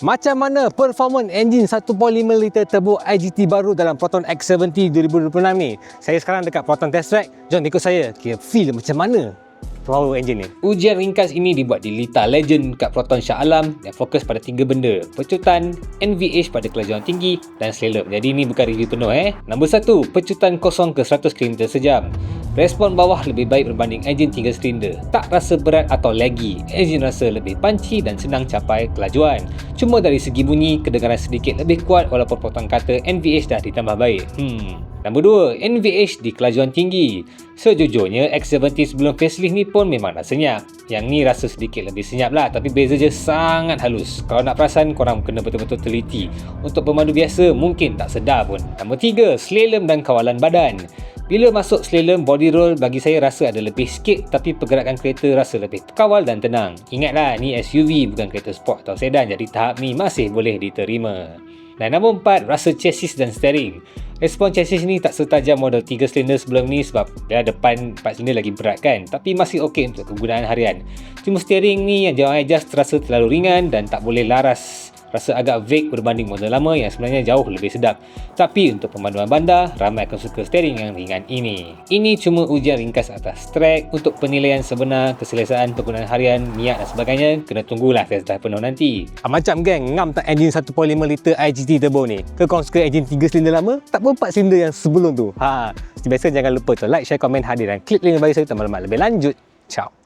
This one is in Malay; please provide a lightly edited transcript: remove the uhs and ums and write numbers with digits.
Macam mana performance enjin 1.5 liter turbo IGT baru dalam Proton X70 2026 ni? Saya sekarang dekat Proton Test Track. Jom ikut saya, kita feel macam mana power enjin ni. Ujian ringkas ini dibuat di Lita Legend kat Proton Shah Alam yang fokus pada 3 benda: pecutan, NVH pada kelajuan tinggi dan slalom. Jadi ini bukan review penuh Nombor 1, pecutan 0 ke 100 km sejam. Respon bawah lebih baik berbanding enjin 3 silinder. Tak rasa berat atau laggy. Enjin rasa lebih punchy dan senang capai kelajuan. Cuma dari segi bunyi, kedengaran sedikit lebih kuat walaupun Proton kata NVH dah ditambah baik. Nombor 2, NVH di kelajuan tinggi. Sejujurnya X70 sebelum facelift ni pun memang dah senyap. Yang ni rasa sedikit lebih senyap lah, tapi beza je sangat halus. Kalau nak perasan, korang kena betul-betul teliti. Untuk pemandu biasa mungkin tak sedar pun. Nombor 3, slalom dan kawalan badan. Bila masuk slalom, body roll bagi saya rasa ada lebih sikit, tapi pergerakan kereta rasa lebih kawal dan tenang. Ingatlah, ni SUV bukan kereta sport atau sedan, jadi tahap ni masih boleh diterima. Dan nombor 4, rasa chassis dan steering. Respon chassis ni tak setajam model 3 silinder sebelum ni sebab dia depan 4 silinder lagi berat kan, tapi masih okey untuk kegunaan harian. Cuma steering ni yang jauh adjust terasa terlalu ringan dan tak boleh laras. Rasa agak vague berbanding model lama yang sebenarnya jauh lebih sedap. Tapi untuk pemanduan bandar, ramai akan suka steering yang ringan ini. Ini cuma ujian ringkas atas track. Untuk penilaian sebenar, keselesaan penggunaan harian, niat dan sebagainya, kena tunggulah test drive penuh nanti. Macam geng, ngam tak enjin 1.5 liter IGT turbo ni? Ke korang suka enjin 3 silinder lama? Tak pun 4 silinder yang sebelum tu? Seperti biasa, jangan lupa like, share, komen, hadir dan klik link bagi saya untuk maklumat lebih lanjut. Ciao.